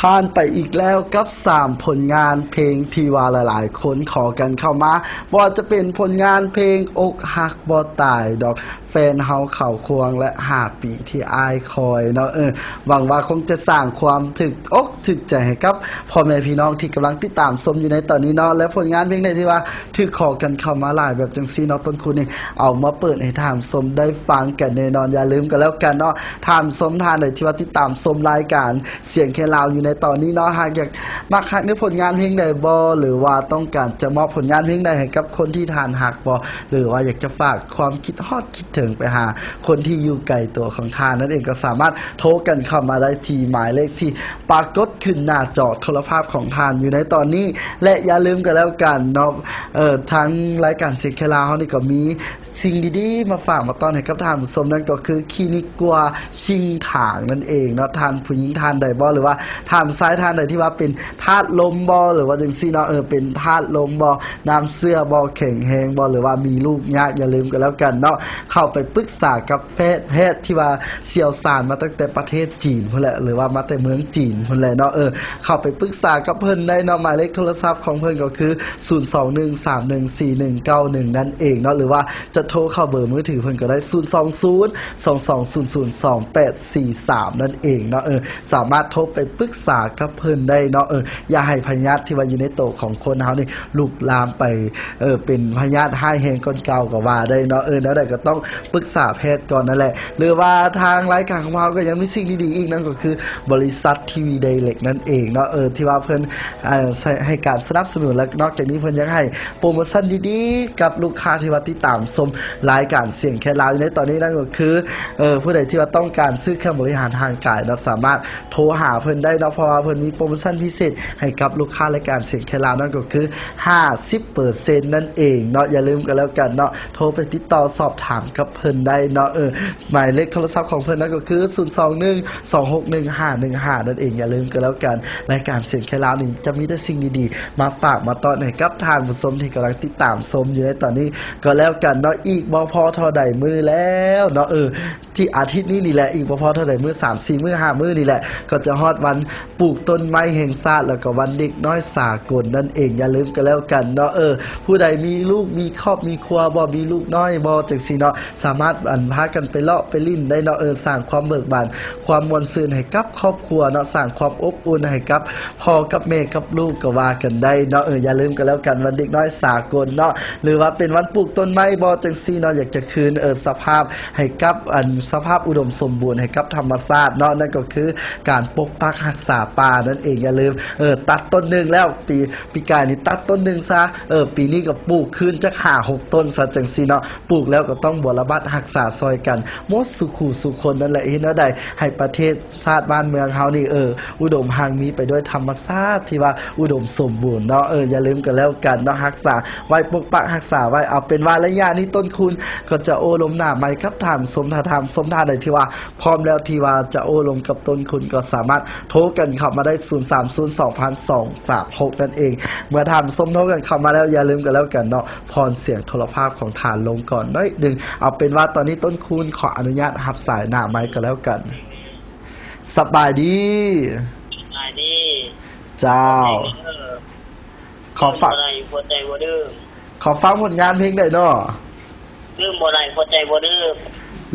ผ่านไปอีกแล้วกับ3ผลงานเพลงที่ว่าหลายๆคนขอกันเข้ามาว่าจะเป็นผลงานเพลงอกหักบ่ตายดอกแฟนเฮาเข่าควงและ5ปีที่อายคอยเนาะหวังว่าคงจะสร้างความถึกอกถึกใจให้กับพ่อแม่พี่น้องที่กำลังติดตามชมอยู่ในตอนนี้เนาะและผลงานเพลงใดที่ว่าถึกขอกันเข้ามาหลายแบบจังซี่เนาะต้นคุณนี่เอามาเปิดให้ทานชมได้ฟังกันแน่นอนอย่าลืมกันแล้วกันเนาะทานชมทานใดที่ว่าติดตามชมรายการเสียงแค่ลาวอยู่ในตอนนี้เนาะหากอยากมักฮักในผลงานเพลงใดบ่หรือว่าต้องการจะมอบผลงานเพลงใดให้กับคนที่ทานฮักบ่หรือว่าอยากจะฝากความคิดฮอดคิดถึงไปหาคนที่อยู่ไกลตัวของทานนั่นเองก็สามารถโทรกันเข้ามาได้ที่หมายเลขที่ปรากฏขึ้นหน้าจอโทรภาพของทานอยู่ในตอนนี้และอย่าลืมกันแล้วกันเนาะทั้งรายการเสียงแค่ลาวเฮานี่ก็มีสิ่งดีๆมาฝากมาต้อนให้กับทานผู้ชมนั่นก็คือคลินิกกัวชิงถางนั่นเองเนาะทานผู้หญิงทานใดบ่หรือว่าทานซ้ายทานใดที่ว่าเป็นธาตุลมบ่หรือว่าจังซี่เนาะเป็นธาตุลมบ่น้ำเสื้อบ่แข็งแรงบ่หรือว่ามีลูกยากอย่าลืมกันแล้วกันเนาะเข้าไปปรึกษากับแพทย์ที่ว่าเชี่ยวชาญมาตั้งแต่ประเทศจีนพุ่นแหละหรือว่ามาแต่เมืองจีนพุ่นแหละเนาะเข้าไปปรึกษากับเพิ่นได้เนาะหมายเลขโทรศัพท์ของเพิ่นก็คือ0213141191นั่นเองเนาะหรือว่าจะโทรเข้าเบอร์มือถือเพิ่นก็ได้02022000843นั่นเองเนาะสามารถโทรไปปรึกษากับเพิ่นได้เนาะอย่าให้พยาธิที่ว่าอยู่ในโตของคนเฮานี่ลุกลามไปเป็นพยาธิให้แฮงก้นเก่าก็ว่าได้เนาะแล้วได้ก็ต้องปรึกษาแพทย์ก่อนนั่นแหละหรือว่าทางรายการของเราก็ยังมีสิ่งดีๆอีกนั่นก็คือบริษัททีวีไดเรกนั่นเองเนาะที่ว่าเพิ่นให้การสนับสนุนและนอกจากนี้เพิ่นยังให้โปรโมชั่นดีๆกับลูกค้าที่ว่าติดตามชมรายการเสียงแค่ลาวอยู่ในตอนนี้นั่นก็คือผู้ใดที่ว่าต้องการซื้อเครื่องบริหารทางกายเราสามารถโทรหาเพิ่นได้เนาะเพราะว่าเพิ่นมีโปรโมชั่นพิเศษให้กับลูกค้ารายการเสียงแค่ลาวนั่นก็คือ 50% นั่นเองเนาะอย่าลืมกันแล้วกันเนาะโทรไปติดต่อสอบถามกับเพิ่นได้เนาะหมายเลขโทรศัพท์ของเพิ่นนั่นก็คือ0212611515นั่นเองอย่าลืมกันแล้วกันรายการเสียงแค่ลาวนี่จะมีแต่สิ่งดีๆมาฝากมาต้อนให้กับทานผู้ชมที่กำลังติดตามชมอยู่ในตอนนี้ก็แล้วกันเนาะอีกบ่พอเท่าใดมือแล้วเนาะที่อาทิตย์นี้นี่แหละอีกบ่พอเท่าใดมือ3-4 มื้อ 5 มื้อนี่แหละก็จะฮอดวันปลูกต้นไม้แห่งชาติแล้วก็วันเด็กน้อยสากลนั่นเองอย่าลืมกันแล้วกันเนาะผู้ใดมีลูกมีครอบมีครัวบ่มีลูกน้อยบ่จังซี่เนาะสามารถพากันไปเลาะไปลิ้นได้เนาะสร้างความเบิกบานความม่วนซื่นให้กับครอบครัวเนาะสร้างความอบอุ่นให้กับพ่อกับแม่กับลูกก็ว่ากันได้เนาะอย่าลืมกันแล้วกันวันเด็กน้อยสากลเนาะหรือว่าเป็นวันปลูกต้นไม้บ่จังซี่เนาะอยากจะคืนสภาพให้กับสภาพอุดมสมบูรณ์ให้กับธรรมชาติเนาะนั่นก็คือการปกปักรักษาป่านั่นเองอย่าลืมตัดต้นนึงแล้วปีกายนี่ตัดต้นนึงซะปีนี้ก็ปลูกคืนจัก5-6 ต้นซะจังซี่เนาะปลูกแล้วก็ต้องบำบัดรักษาซอยกันหมดสุขุสุคนนั่นแหละเห็นแล้วได้ให้ประเทศชาติบ้านเมืองเฮานี่อุดมหังมีไปด้วยธรรมชาติที่ว่าอุดมสมบูรณ์เนาะอย่าลืมกันแล้วกันเนาะรักษาไว้ปกปักรักษาไว้เอาเป็นว่าระยะนี้ต้นคุณก็จะโอ้ลมหน้าใหม่ครับถามสมทาใดที่ว่าพร้อมแล้วที่ว่าจะโอ้ลมกับต้นคุณก็สามารถโทรกันเข้ามาได้03022036นั่นเองเมื่อถามสมโทรกันเข้ามาแล้วอย่าลืมกันแล้วกันเนาะพรเสียงโทรภาพของฐานลงก่อนน้อยนึงเอาเป็นว่าตอนนี้ต้นคุณขออนุญาตรับสายหน้าไมค์ก็แล้วกันสบายดีเจ้าขอฟังผลงานเพลงได้เนาะลืมบ่ได้พอใจบ่ลืม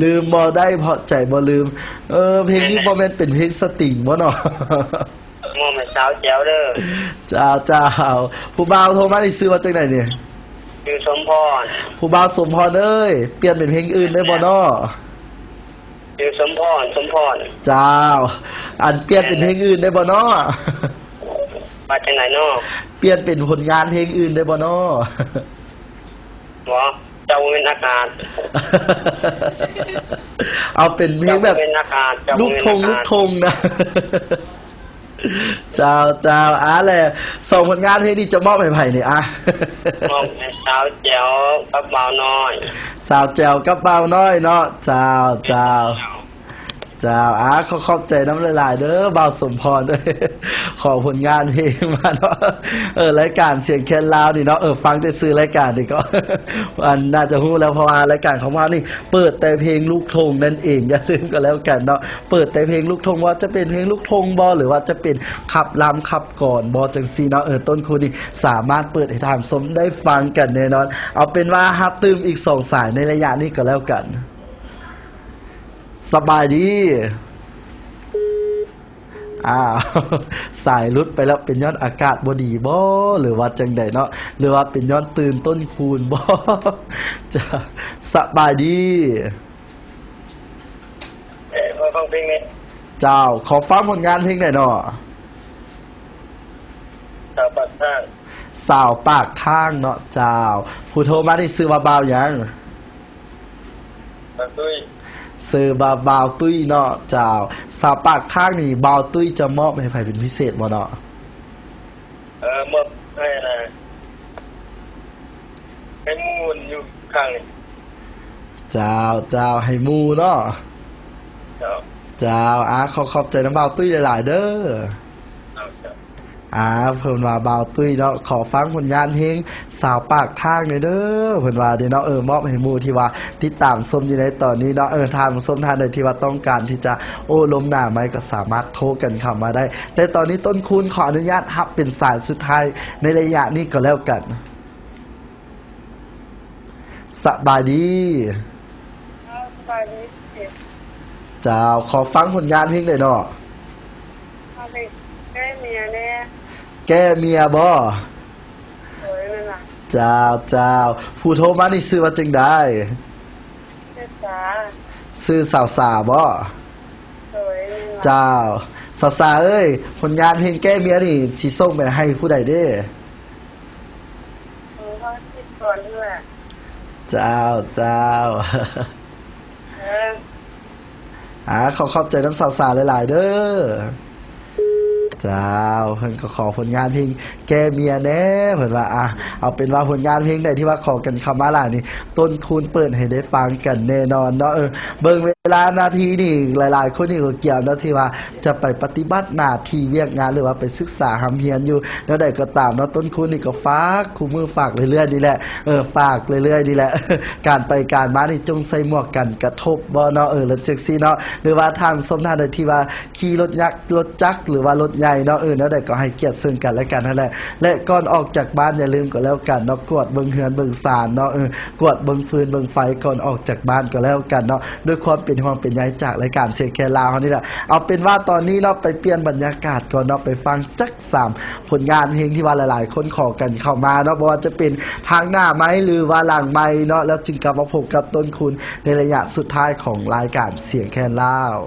ลืมบ่ได้พอใจบ่ลืมเพลงนี้บ่แม่นเป็นเพลงสตริงบ่เนาะมอแม่สาวแจ๋วเด้อจ้าผู้บ่าวโทรมาได้ซื้อว่าจังได๋นี่ชื่อสมพรผู้บ่าวสมพรเอ้ยเปลี่ยนเป็นเพลงอื่นได้บ่เนาะชื่อสมพรเจ้าเปลี่ยนเป็นเพลงอื่นได้บ่เนาะว่าจังได๋เนาะเปลี่ยนเป็นผลงานเพลงอื่นได้บ่เนาะบ่เจ้าเป็นอากาศเอาเป็นเพลงแบบลูกทงนะเจ้าแหละส่งผลงานเพลงนี้จะมอบให้ไผนี่มอบให้สาวแจ๋วกับบ่าวน้อยสาวแจ๋วกับบ่าวน้อยเนาะเจ้า เจ้าขอบใจน้ำหลายๆเด้อบ่าวสมพรด้วย ขอผลงานเพลงมาเนาะรายการเสียงแคนลาวนี่เนาะฟังแต่ซื้อรายการนี่ก็ อันน่าจะรู้แล้วเพราะว่ารายการของเรานี่เปิดแต่เพลงลูกทุ่งนั่นเองอย่าลืมก็แล้วกันเนาะเปิดแต่เพลงลูกทุ่งว่าจะเป็นเพลงลูกทุ่งบ่หรือว่าจะเป็นขับลำขับก่อนบ่จังซี่เนาะต้นคูนี่สามารถเปิดให้ทางสมได้ฟังกันแน่นอนเอาเป็นว่าฮับตืมอีก2สายในระยะนี้ก็แล้วกันสบายดีสายรุดไปแล้วเป็นย้อนอากาศบ่ดีบ่หรือว่าจังใดเนาะหรือว่าเป็นย้อนตื่นต้นคูณบ่จะสบายดีมาฟังเพลงนี้เจ้าขอฟังผลงานเพลงหน่อยเนาะสาวปากข้างสาวปากข้างเนาะเจ้าผู้โทรมาได้ซื้อมาบ่าวยังปากตุ้ยซื้อบาวตุ้ยเนาะเจ้าสาวปากข้างนี่บาวตุ้ยจะมอบให้ใครเป็นพิเศษบ่เนาะมอบให้นะให้มูนอยู่ข้างนี่เจ้าให้มูเนาะเจ้าขอบใจน้ำบาวตุ้ยหลายๆเด้อเพิ่นว่าบาวตุ้ยเนาะขอฟังผลงานเพลงสาวปากข้างหน่อยเด้อเพิ่นว่าเนาะมอบให้หมู่ที่ว่าติดตามชมอยู่ในตอนนี้เนาะทางชมทางใดที่ว่าต้องการที่จะโอ้ลมหน้าไม้ก็สามารถโทรกันเข้ามาได้แต่ตอนนี้ต้นคูณขออนุญาตรับเป็นสายสุดท้ายในระยะนี้ก็แล้วกันสบายดีเจ้าขอฟังผลงานเพลงเลยเนาะแก้เมียแน่แก้เมียบ่เจ้าผู้โทรมานี่ซื้อว่าจังได้ซื้อสาวสาบ่เจ้าสาวเอ้ยผลงานเพลงแก้เมียนี่สิส่งไปให้ผู้ใดเด้เจ้าขอบใจทั้งสาวๆหลายๆเด้อเจ้าเพิ่นก็ขอผลงานเพลงแก้เมียแน่เพิ่นว่าเอาเป็นว่าผลงานเพลงใดที่ว่าขอกันคำว่าล่ะนี่ต้นคูณเปิดให้ได้ฟังกันแน่นอนเนาะเบิ่งเวลานาทีนี่หลายๆคนนี่ก็เกี่ยวเนาะที่ว่าจะไปปฏิบัติหน้าที่เวียกงานหรือว่าไปศึกษาหำเฮียนอยู่แนวใดก็ตามเนาะต้นคูณนี่ก็ฝากคู่มือฝากเรื่อยๆนี่แหละฝากเรื่อยๆนี่แหละการไปการมานี่จงใส่หมวกกันกระทบบ่เนาะแล้วจังซี่เนาะหรือว่าทางสมทานใดที่ว่าขี่รถยักษ์รถจักรหรือว่ารถใหญ่เนาะแล้วได้ก็ให้เกียรติซึ่งกันและกันนั่นแหละและก่อนออกจากบ้านอย่าลืมก็แล้วกันเนาะกวดเบิ่งเฮือนเบิ่งศาลเนาะกวดเบิ่งฟืนเบิ่งไฟก่อนออกจากบ้านก็แล้วกันเนาะด้วยความเป็นห่วงเป็นใยจากรายการเสียงแค่ลาวเฮานี่แหละเอาเป็นว่าตอนนี้เนาะไปเปลี่ยนบรรยากาศก่อนเนาะไปฟังจัก3ผลงานเพลงที่ว่าหลายๆคนขอกันเข้ามาเนาะบ่ว่าจะเป็นทางหน้าไม้หรือว่าหลังไม้เนาะแล้วจึงกลับมาพบกับต้นคุณในระยะสุดท้ายของรายการเสียงแค่ลาว